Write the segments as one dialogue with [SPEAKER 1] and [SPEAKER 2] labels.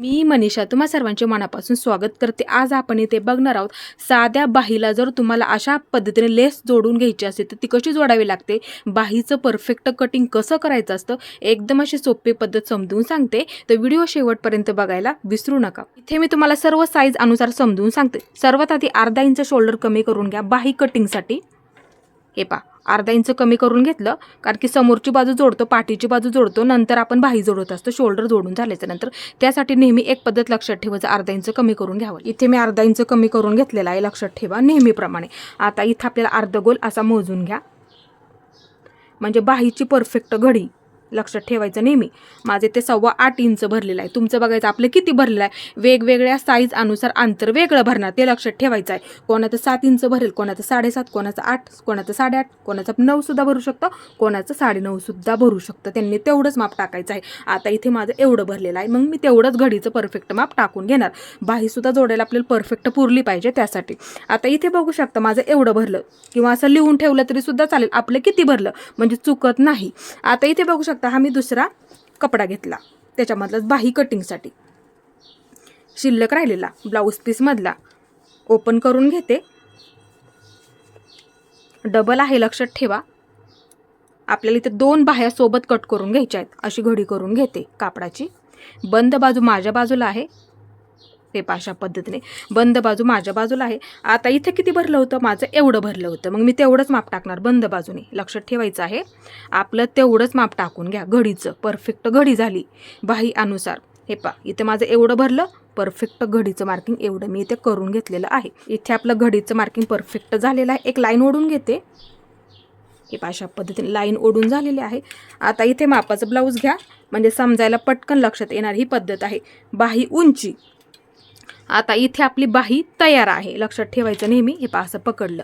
[SPEAKER 1] मी मनीषा तुम्हा सर्वांचे मनापासून स्वागत करते। आज आपण इथे बघणार आहोत साध्या बाहीला जर तुम्हाला अशा पद्धतीने लेस जोडून घ्यायची असेल तर ती कशी जोडावी लागते, बाहीचं परफेक्ट कटिंग कसं करायचं असतं, एकदम अशी सोपी पद्धत समजून सांगते। तर व्हिडिओ शेवटपर्यंत बघायला विसरू नका। इथे मी तुम्हाला सर्व साईज अनुसार समजून सांगते। सर्वात आधी अर्धा इंच शोल्डर कमी करून घ्या बाही कटिंगसाठी। हे पा अर्धा इंच कमी करून घेतलं, कारण की समोरची बाजू जोडतो, पाठीची बाजू जोडतो, नंतर आपण बाही जोडत असतो। शोल्डर जोडून झाल्याच्या नंतर त्यासाठी नेहमी एक पद्धत लक्षात ठेवायचं, अर्धा इंच कमी करून घ्यावं। इथे मी अर्धा इंच कमी करून घेतलेला आहे, लक्षात ठेवा नेहमीप्रमाणे। आता इथे आपल्याला अर्धगोल असा मोजून घ्या, म्हणजे बाहीची परफेक्ट घडी लक्षात ठेवायचं नेहमी। माझे ते 8.25 इंच भरलेलं आहे, तुमचं बघायचं आपलं किती भरलेलं आहे। वेगवेगळ्या साईज अनुसार अंतर वेगळं भरणार, ते लक्षात ठेवायचं आहे। कोणाचं 7 इंच भरेल, कोणाचं 7.5, कोणाचं 8, कोणाचं 8.5, कोणाचं 9 सुद्धा भरू शकतं, कोणाचं 9.5 सुद्धा भरू शकतं। त्यांनी तेवढंच माप टाकायचं आहे। आता इथे माझं एवढं भरलेलं आहे, मग मी तेवढंच घडीचं परफेक्ट माप टाकून घेणार। बाही सुद्धा जोडायला आपल्याला परफेक्ट पुरली पाहिजे त्यासाठी। आता इथे बघू शकता माझं एवढं भरलं, किंवा असं लिहून ठेवलं तरी सुद्धा चालेल, आपलं किती भरलं म्हणजे चुकत नाही। आता इथे बघू शकता हा मी दुसरा कपडा घेतला, त्याच्यामधला बाही कटिंगसाठी शिल्लक राहिलेला ब्लाऊज पीस मधला ओपन करून घेते। डबल आहे लक्षात ठेवा, आपल्याला इथे 2 बाह्या सोबत कट करून घ्यायच्या आहेत। अशी घडी करून घेते कापडाची। बंद बाजू माझ्या बाजूला आहे, ते अशा पद्धतीने बंद बाजू माझ्या बाजूला आहे। आता इथे किती भरलं होतं, माझं एवढं भरलं होतं, मग मी तेवढंच माप टाकणार बंद बाजूने। लक्षात ठेवायचं आहे, आपलं तेवढंच माप टाकून घ्या घडीचं। परफेक्ट घडी झाली बाही अनुसार। हे पा इथे माझं एवढं भरलं, परफेक्ट घडीचं मार्किंग एवढं मी इथे करून घेतलेलं आहे। इथे आपलं घडीचं मार्किंग परफेक्ट झालेलं आहे। एक लाईन ओढून घेते, हे अशा पद्धतीने लाईन ओढून झालेली आहे। आता इथे मापाचं ब्लाऊज घ्या, म्हणजे समजायला पटकन लक्षात येणार ही पद्धत आहे। बाही उंची, आता इथे आपली बाही तयार आहे, लक्षात ठेवायचं नेहमी। हे पा असं पकडलं,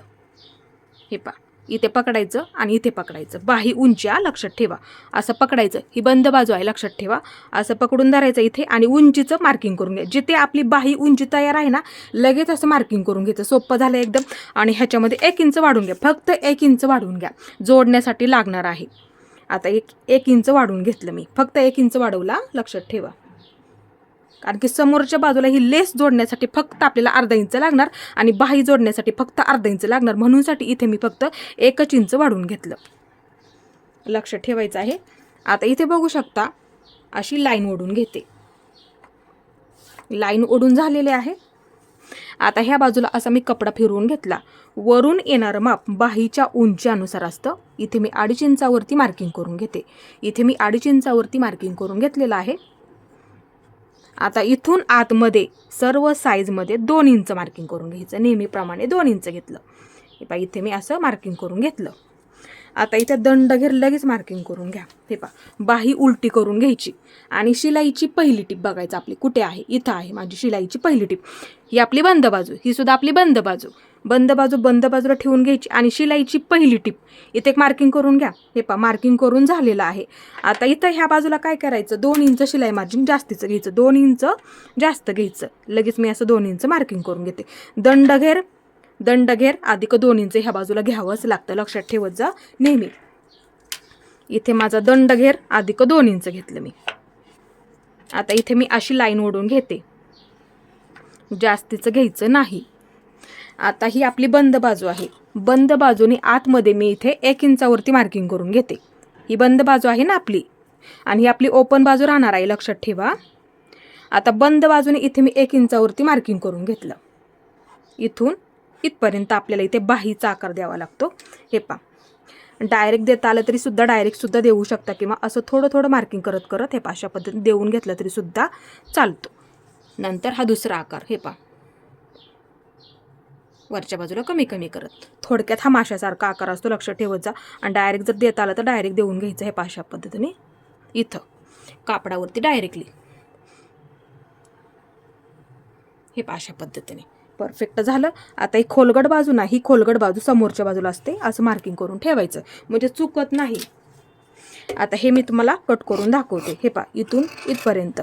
[SPEAKER 1] हे पा इथे पकडायचं आणि इथे पकडायचं, बाही उंची लक्षात ठेवा, असं पकडायचं। ही बंद बाजू आहे लक्षात ठेवा, असं पकडून धरायचं इथे आणि उंचीचं मार्किंग करून घ्या। जिथे आपली बाही उंची तयार आहे ना, लगेच असं मार्किंग करून घ्यायचं, सोपं झालं एकदम। आणि ह्याच्यामध्ये 1 इंच वाढून घ्या, फक्त 1 इंच वाढून घ्या, जोडण्यासाठी लागणार आहे। आता 1 इंच वाढून घेतलं मी, फक्त 1 इंच वाढवला, लक्षात ठेवा। कारण की समोरच्या बाजूला ही लेस जोडण्यासाठी फक्त आपल्याला अर्धा इंच लागणार आणि बाही जोडण्यासाठी फक्त अर्धा इंच लागणार, म्हणूनसाठी इथे मी फक्त 1 इंच वाढवून घेतलं, लक्षात ठेवायचं आहे। आता इथे बघू शकता अशी लाईन ओढून घेते, लाईन ओढून झालेले आहे। आता ह्या बाजूला असा मी कपडा फिरवून घेतला। वरून येणारं माप बाहीच्या उंची अनुसार असतं। इथे मी 2.5 इंचावरती मार्किंग करून घेते, इथे मी 2.5 इंचावरती मार्किंग करून घेतलेलं आहे। आता इथून आतमध्ये सर्व साईजमध्ये 2 इंच मार्किंग करून घ्यायचं, नेहमीप्रमाणे 2 इंच घेतलं। हे पा इथे मी असं मार्किंग करून घेतलं। आता इथे दंड घेर लगेच मार्किंग करून घ्या। हे पा बाही उलटी करून घ्यायची आणि शिलाईची पहिली टिप बघायचं आपली कुठे आहे, इथं आहे माझी शिलाईची पहिली टिप। ही आपली बंद बाजू, ही सुद्धा आपली बंद बाजू। बंद बाजूला ठेवून घ्यायची आणि शिलाईची पहिली टिप इथे एक मार्किंग करून घ्या। हे पा मार्किंग करून झालेलं आहे। आता इथं ह्या बाजूला काय करायचं, 2 इंच शिलाई मार्जिन जास्तीचं घ्यायचं, 2 इंच जास्त घ्यायचं। लगेच मी असं 2 इंच मार्किंग करून घेते। दंड घेर अधिक 2 इंच ह्या बाजूला घ्यावंच लागतं, लक्षात ठेवत जा नेहमी। इथे माझा दंड घेर अधिक 2 इंच घेतलं मी। आता इथे मी अशी लाईन ओढून घेते, जास्तीचं घ्यायचं नाही। आता ही आपली बंद बाजू आहे, बंद बाजूने आतमध्ये मी इथे 1 इंचावरती मार्किंग करून घेते। ही बंद बाजू आहे ना आपली, आणि ही आपली ओपन बाजू राहणार आहे, लक्षात ठेवा। आता बंद बाजूने इथे मी 1 इंचावरती मार्किंग करून घेतलं। इथून इथपर्यंत आपल्याला इथे बाहीचा आकार द्यावा लागतो। हे पा डायरेक्ट देता आलं तरी सुद्धा डायरेक्ट सुद्धा देऊ शकता, किंवा असं थोडं थोडं मार्किंग करत करत हे अशा पद्धतीने देऊन घेतलं तरी सुद्धा चालतो। नंतर हा दुसरा आकार, हे पा वरच्या बाजूला कमी कमी करत, थोडक्यात हा माशासारखा आकार असतो, लक्षात ठेवत जा। आणि डायरेक्ट जर देता आलं तर डायरेक्ट देऊन घ्यायचं, हे अशा पद्धतीने इथं कापडावरती डायरेक्टली, हे अशा पद्धतीने परफेक्ट झालं। आता ही खोलगट बाजू ना, ही खोलगट बाजू समोरच्या बाजूला असते, असं मार्किंग करून ठेवायचं, म्हणजे चुकत नाही। आता हे मी तुम्हाला कट करून दाखवते। हे पा इथून इथपर्यंत।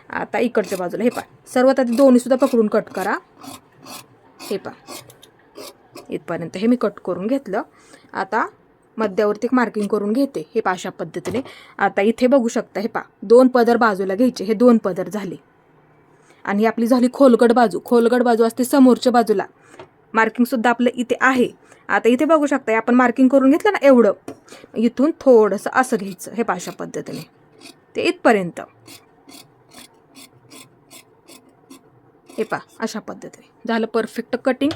[SPEAKER 1] आता इकडच्या बाजूला हे पा सर्वात आधी दोन्ही सुद्धा पकडून कट करा। हे पा इथपर्यंत हे मी कट करून घेतलं। आता मध्यावरती एक मार्किंग करून घेते, हे अशा पद्धतीने। आता इथे बघू शकता, हे 2 पदर बाजूला घ्यायचे, हे 2 पदर झाले। आणि ही आपली झाली खोलगट बाजू. खोलगट बाजू असते समोरच्या बाजूला. मार्किंगसुद्धा आपलं इथे आहे. आता इथे बघू शकता आपण मार्किंग करून घेतलं ना एवढं, इथून थोडंसं असं घ्यायचं. हे अशा पद्धतीने ते इथपर्यंत. हे अशा पद्धतीने झालं परफेक्ट कटिंग.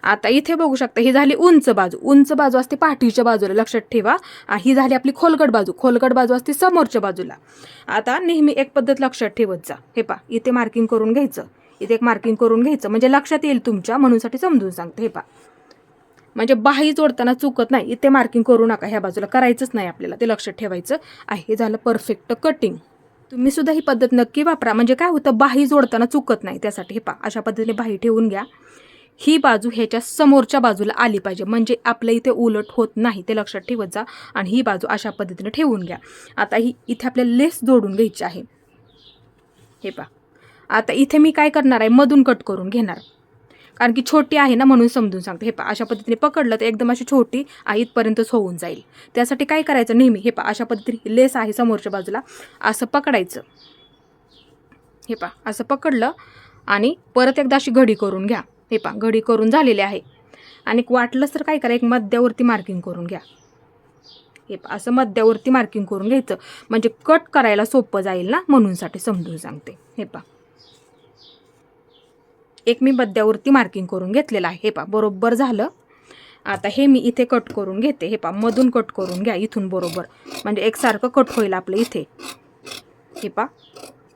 [SPEAKER 1] आता इथे बघू शकता ही झाली उंच बाजू. उंच बाजू असते पाठीच्या बाजूला, लक्षात ठेवा. ही झाली आपली खोलगट बाजू. खोलगट बाजू असते समोरच्या बाजूला. आता नेहमी एक पद्धत लक्षात ठेवत जा. हे इथे मार्किंग करून घ्यायचं, इथे एक मार्किंग करून घ्यायचं, म्हणजे लक्षात येईल तुमच्या, म्हणूनसाठी समजून सांगते. हे म्हणजे बाही जोडताना चुकत नाही. इथे मार्किंग करू नका, ह्या बाजूला करायचंच नाही आपल्याला, ते लक्षात ठेवायचं आहे. हे झालं परफेक्ट कटिंग. तुम्ही सुद्धा ही पद्धत नक्की वापरा, म्हणजे काय होतं बाही जोडताना चुकत नाही. त्यासाठी हे अशा पद्धतीने बाही ठेवून घ्या. ही बाजू ह्याच्या समोरच्या बाजूला आली पाहिजे, म्हणजे आपल्या इथे उलट होत नाही, ते लक्षात ठेवत जा. आणि ही बाजू अशा पद्धतीने ठेवून घ्या. आता ही इथे आपल्याला लेस जोडून घ्यायची आहे. हे आता इथे मी काय करणार आहे, मधून कट करून घेणार, कारण की छोटी आहे ना, म्हणून समजून सांगते. हे अशा पद्धतीने पकडलं तर एकदम अशी छोटी आहे, इथपर्यंतच होऊन जाईल. त्यासाठी काय करायचं, नेहमी हे अशा पद्धतीने लेस आहे समोरच्या बाजूला, असं पकडायचं. हे असं पकडलं आणि परत एकदा अशी घडी करून घ्या. हे घडी करून झालेली आहे. आणि वाटलंच तर काय करा, एक मध्यावरती मार्किंग करून घ्या. हे असं मध्यावरती मार्किंग करून घ्यायचं, म्हणजे कट करायला सोपं जाईल ना, म्हणूनसाठी समजून सांगते. हे एक मी मध्यावरती मार्किंग करून घेतलेलं आहे. हे बरोबर झालं. आता हे मी इथे कट करून घेते. हे मधून कट करून घ्या, इथून बरोबर, म्हणजे एकसारखं कट होईल आपलं इथे. हे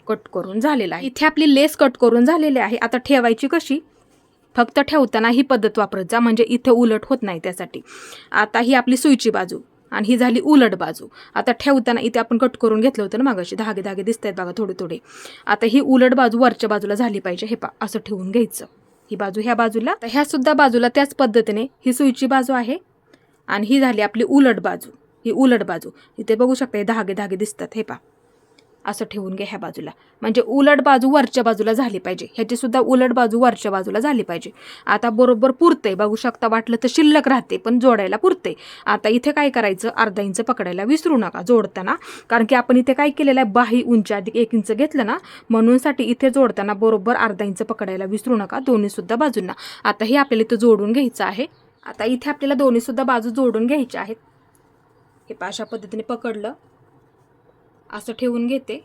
[SPEAKER 1] कट करून झालेलं आहे. इथे आपली लेस कट करून झालेली आहे. आता ठेवायची कशी, फक्त ठेवताना ही पद्धत वापरत जा, म्हणजे इथे उलट होत नाही. त्यासाठी आता ही आपली सुईची बाजू आणि ही झाली उलट बाजू. आता ठेवताना इथे आपण कट करून घेतलं होतं ना मागाशी, धागे धागे दिसत आहेत बघा थोडे थोडे. आता ही उलट बाजू वरच्या बाजूला झाली पाहिजे. हे असं ठेवून घ्यायचं. ही बाजू ह्या बाजूला, तर ह्या सुद्धा बाजूला त्याच पद्धतीने ही सुईची बाजू आहे आणि ही झाली आपली उलट बाजू. ही उलट बाजू इथे बघू शकता, हे धागे धागे दिसतात. हे असं ठेवून घ्या ह्या बाजूला, म्हणजे उलट बाजू वरच्या बाजूला झाली पाहिजे. ह्याची सुद्धा उलट बाजू वरच्या बाजूला झाली पाहिजे. आता बरोबर पुरते, बघू शकता. वाटलं तर शिल्लक राहते, पण जोडायला पुरते. आता इथे काय करायचं, अर्धा इंच पकडायला विसरू नका जोडताना, कारण की आपण इथे काय केलेलं आहे, बाही उंची अधिक 1 इंच घेतलं ना, म्हणूनसाठी इथे जोडताना बरोबर अर्धा इंच पकडायला विसरू नका, दोन्ही सुद्धा बाजूंना. आता हे आपल्याला इथं जोडून घ्यायचं आहे. आता इथे आपल्याला दोन्ही सुद्धा बाजू जोडून घ्यायच्या आहेत. हे अशा पद्धतीने पकडलं, असं ठेवून घेते,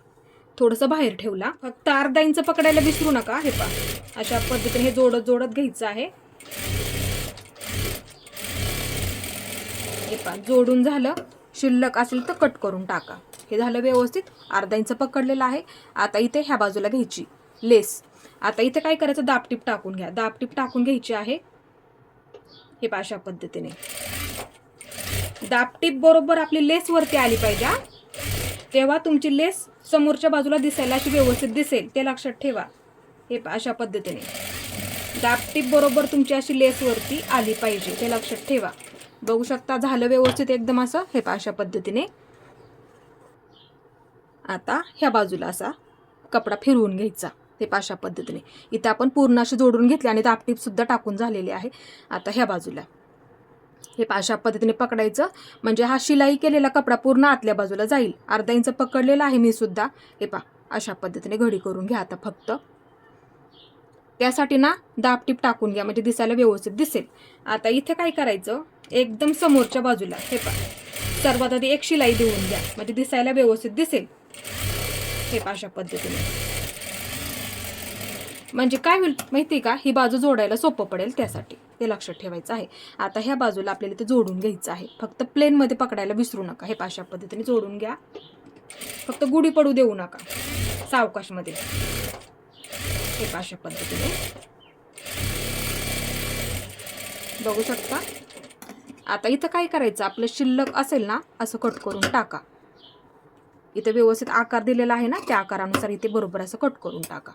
[SPEAKER 1] थोडंसं बाहेर ठेवला, फक्त अर्धा इंच पकडायला विसरू नका. हे अशा पद्धतीने हे जोडत जोडत घ्यायचं आहे. हे जोडून झालं. शिल्लक असेल तर कट करून टाका. हे झालं व्यवस्थित. अर्धा इंच पकडलेलं आहे. आता इथे ह्या बाजूला घ्यायची लेस. आता इथे काय करायचं, दाबटीप टाकून घ्या. दाबटीप टाकून घ्यायची आहे. हे अशा पद्धतीने दाबटीप बरोबर आपली लेस वरती आली पाहिजे, तेव्हा तुमची लेस समोरच्या बाजूला दिसायला अशी व्यवस्थित दिसेल, ते लक्षात ठेवा. हे अशा पद्धतीने दाबटीप बरोबर तुमची अशी लेस वरती आली पाहिजे, ते लक्षात ठेवा. बघू शकता झालं व्यवस्थित एकदम असं. हे अशा पद्धतीने आता ह्या बाजूला असा कपडा फिरवून घ्यायचा. हे अशा पद्धतीने इथं आपण पूर्ण अशी जोडून घेतली आणि दाबटीप सुद्धा टाकून झालेली आहे. आता ह्या बाजूला हे अशा पद्धतीने पकडायचं, म्हणजे हा शिलाई केलेला कपडा पूर्ण आतल्या बाजूला जाईल. अर्धा इंच पकडलेला आहे मी सुद्धा. हे अशा पद्धतीने घडी करून घ्या. आता फक्त त्यासाठी ना दाबटीप टाकून घ्या, म्हणजे दिसायला व्यवस्थित दिसेल. आता इथे काय करायचं, एकदम समोरच्या बाजूला हे सर्वात आधी एक शिलाई देऊन घ्या, म्हणजे दिसायला व्यवस्थित दिसेल. हे अशा पद्धतीने, म्हणजे काय होईल माहिती का, ही बाजू जोडायला सोपं पडेल, त्यासाठी ते लक्षात ठेवायचं आहे. आता ह्या बाजूला आपल्याला ते जोडून घ्यायचं आहे. फक्त प्लेनमध्ये पकडायला विसरू नका. हे अशा पद्धतीने जोडून घ्या. फक्त गुढी पडू देऊ नका, सावकाशमध्ये. हे अशा पद्धतीने बघू शकता. आता इथं काय करायचं, आपलं शिल्लक असेल ना, असं कट करून टाका. इथे व्यवस्थित आकार दिलेला आहे ना, त्या आकारानुसार इथे बरोबर असं कट करून टाका.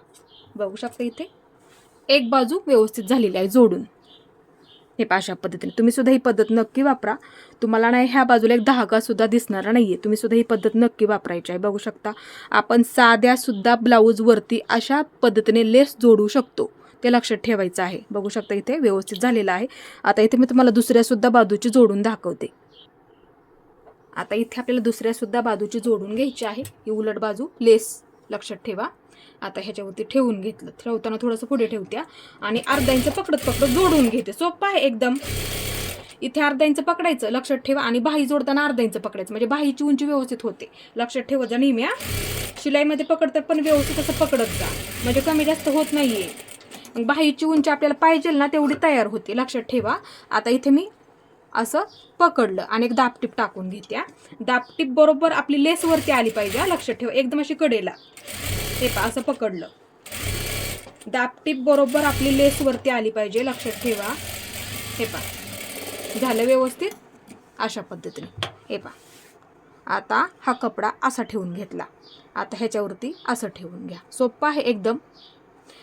[SPEAKER 1] बघू शकता इथे एक बाजू व्यवस्थित झालेली आहे जोडून. हे अशा पद्धतीने तुम्ही सुद्धा ही पद्धत नक्की वापरा. तुम्हाला नाही ह्या बाजूला एक धागा सुद्धा दिसणार नाहीये, तुम्ही सुद्धा ही पद्धत नक्की वापरायची आहे. बघू शकता आपण साध्या सुद्धा ब्लाऊज वरती अशा पद्धतीने लेस जोडू शकतो, ते लक्षात ठेवायचं आहे. बघू शकता इथे व्यवस्थित झालेलं आहे. आता इथे मी तुम्हाला दुसऱ्या सुद्धा बाजूची जोडून दाखवते. आता इथे आपल्याला दुसऱ्या सुद्धा बाजूची जोडून घ्यायची आहे. ही उलट बाजू लेस लक्षात ठेवा. आता ह्याच्यावरती ठेवून घेतलं, ठेवताना थोडंसं पुढे ठेवत्या आणि अर्धा इंच पकडत पकडत जोडून घेते. सोपं आहे एकदम. इथे अर्धा इंच पकडायचं, लक्षात ठेवा, आणि बाही जोडताना अर्धा इंच पकडायचं, म्हणजे बाहीची उंची व्यवस्थित होते. लक्षात ठेवा जा नेहमी. शिलाईमध्ये पकडतात पण व्यवस्थित असं पकडत जा, म्हणजे कमी जास्त होत नाहीये. मग बाहीची उंची आपल्याला पाहिजे ना तेवढी तयार होते. लक्षात ठेवा. आता इथे मी असं पकडलं आणि एक दाबटीप टाकून घेत्या. दाबटीप बरोबर आपली लेसवरती आली पाहिजे. लक्षात ठेवा, एकदम अशी कडेला. हे पहा, असं पकडलं, दाबटीप बरोबर आपली लेसवरती आली पाहिजे. लक्षात ठेवा. हे पहा, झालं व्यवस्थित अशा पद्धतीने. हे पहा, आता हा कपडा असा ठेवून घेतला. आता ह्याच्यावरती असं ठेवून घ्या. सोपं आहे एकदम.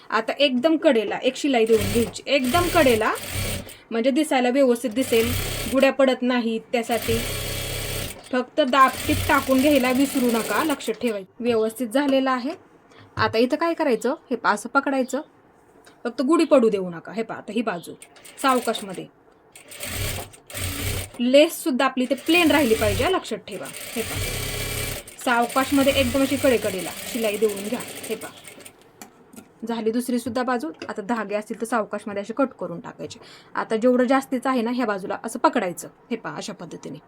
[SPEAKER 1] आता एकदम कडेला एक शिलाई देऊन घ्यायची, एकदम कडेला, म्हणजे दिसायला व्यवस्थित दिसेल, गुड्या पडत नाहीत. त्यासाठी फक्त दाबटीप टाकून घ्यायला विसरू नका. लक्षात ठेवायचं. व्यवस्थित झालेलं आहे. आता इथं काय करायचं, हे पहा, असं पकडायचं, फक्त गुढी पडू देऊ नका. हे पहा, आता ही बाजू सावकाशमध्ये, लेस सुद्धा आपली इथे प्लेन राहिली पाहिजे. लक्षात ठेवा. हे पहा, सावकाशमध्ये एकदम अशी कडेकडेला शिलाई देऊन घ्या. हे पहा, झाली दुसरी सुद्धा बाजू. आता धागे असतील तर सावकाशमध्ये असे कट करून टाकायचे. आता जेवढं जास्तीचं आहे ना ह्या बाजूला असं पकडायचं. हे पहा, अशा पद्धतीने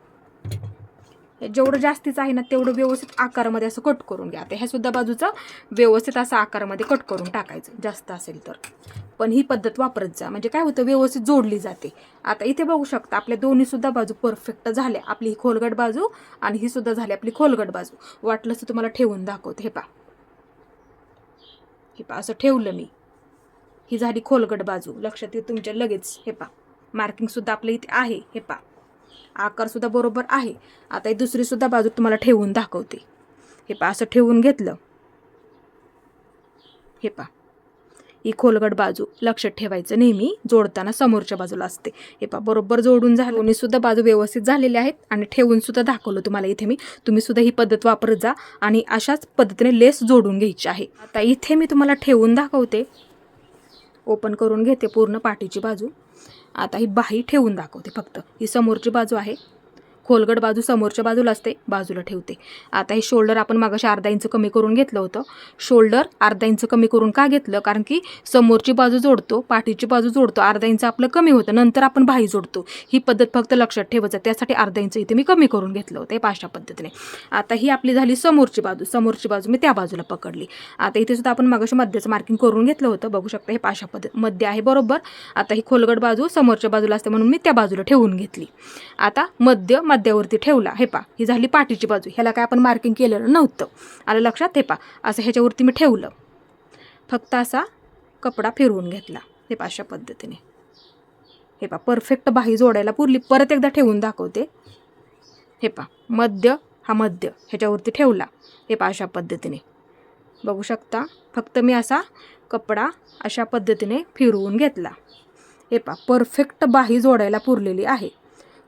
[SPEAKER 1] जेवढं जास्तीचं आहे ना तेवढं व्यवस्थित आकारामध्ये असं कट करून घ्या. आता ह्या सुद्धा बाजूचं व्यवस्थित असं आकारामध्ये कट करून टाकायचं, जास्त असेल तर. पण ही पद्धत वापरत जा, म्हणजे काय होतं, व्यवस्थित जोडली जाते. आता इथे बघू शकता आपल्या दोन्ही सुद्धा बाजू परफेक्ट झाल्या. आपली ही खोलगट बाजू आणि ही सुद्धा झाली आपली खोलगट बाजू. वाटलंच तर तुम्हाला ठेवून दाखवते. हे पहा, हे पहा, असं ठेवलं मी. ही झाली खोलगट बाजू. लक्षात येईल तुमच्या लगेच. हे पहा, मार्किंग सुद्धा आपल्या इथे आहे. हे पहा, आकार सुद्धा बरोबर आहे. आता ही दुसरी सुद्धा बाजू तुम्हाला ठेवून दाखवते. हे पहा, असं ठेवून घेतलं. हे पहा, ही खोलगट बाजू लक्षात ठेवायचं, नेहमी जोडताना समोरच्या बाजूला असते. हे पहा, बरोबर जोडून झालं. दोन्ही सुद्धा बाजू व्यवस्थित झालेल्या आहेत आणि ठेवून सुद्धा दाखवलं तुम्हाला इथे मी. तुम्ही सुद्धा ही पद्धत वापरत जा आणि अशाच पद्धतीने लेस जोडून घ्यायची आहे. आता इथे मी तुम्हाला ठेवून दाखवते. ओपन करून घेते पूर्ण पाठीची बाजू. आता ही बाही ठेवून दाखवते. फक्त ही समोरची बाजू आहे, खोलगट बाजू समोरच्या बाजूला असते, बाजूला ठेवते. आता हे शोल्डर आपण मागाशी अर्धा इंच कमी करून घेतलं होतं. शोल्डर अर्धा इंच कमी करून का घेतलं, कारण की समोरची बाजू जोडतो, पाठीची बाजू जोडतो, अर्धा इंच आपलं कमी होतं, नंतर आपण बाही जोडतो. ही पद्धत फक्त लक्षात ठेवायचं, त्यासाठी अर्धा इंच इथे मी कमी करून घेतलं होतं. अशा पद्धतीने. आता ही आपली झाली समोरची बाजू. समोरची बाजू मी त्या बाजूला पकडली. आता इथे सुद्धा आपण मागाशी मध्याचं मार्किंग करून घेतलं होतं. बघू शकता हे अशा पद्धत मध्य आहे बरोबर. आता ही खोलगट बाजू समोरच्या बाजूला असते म्हणून मी त्या बाजूला ठेवून घेतली. आता मध्यावरती ठेवला. हे पहा, ही झाली पाठीची बाजू. ह्याला काय आपण मार्किंग केलेलं नव्हतं, आलं लक्षात. हे पहा, असं ह्याच्यावरती मी ठेवलं, फक्त असा कपडा फिरवून घेतला. हे पहा, अशा पद्धतीने. हे पहा, परफेक्ट बाही जोडायला पुरली. परत एकदा ठेवून दाखवते. हे पहा, मध्य ह्याच्यावरती ठेवला. हे पहा, अशा पद्धतीने बघू शकता. फक्त मी असा कपडा अशा पद्धतीने फिरवून घेतला. हे पहा, परफेक्ट बाही जोडायला पुरलेली आहे.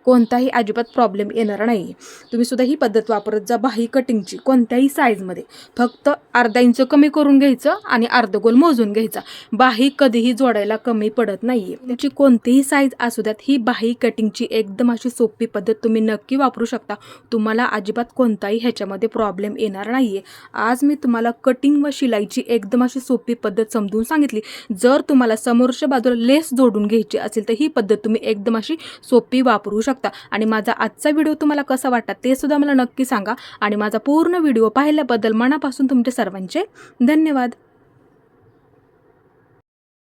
[SPEAKER 1] कोणताही अजिबात प्रॉब्लेम येणार नाही. तुम्ही सुद्धा ही पद्धत वापरत जा. बाही कटिंगची कोणत्याही साईजमध्ये फक्त अर्धा इंच कमी करून घ्यायचं आणि अर्धगोल मोजून घ्यायचा. बाही कधीही जोडायला कमी पडत नाही. त्याची कोणतीही साईज असू द्यात, ही बाही कटिंगची एकदम अशी सोपी पद्धत तुम्ही नक्की वापरू शकता. तुम्हाला अजिबात कोणताही ह्याच्यामध्ये प्रॉब्लेम येणार नाही आहे. आज मी तुम्हाला कटिंग व शिलाईची एकदम अशी सोपी पद्धत समजून सांगितली. जर तुम्हाला समोरच्या बाजूला लेस जोडून घ्यायची असेल तर ही पद्धत तुम्ही एकदम अशी सोपी वापरू शकता. आणि माझा आजचा व्हिडिओ तुम्हाला कसा वाटला ते सुद्धा मला नक्की सांगा. आणि माझा पूर्ण व्हिडिओ पाहिल्याबद्दल मनापासून तुमचे सर्वांचे धन्यवाद.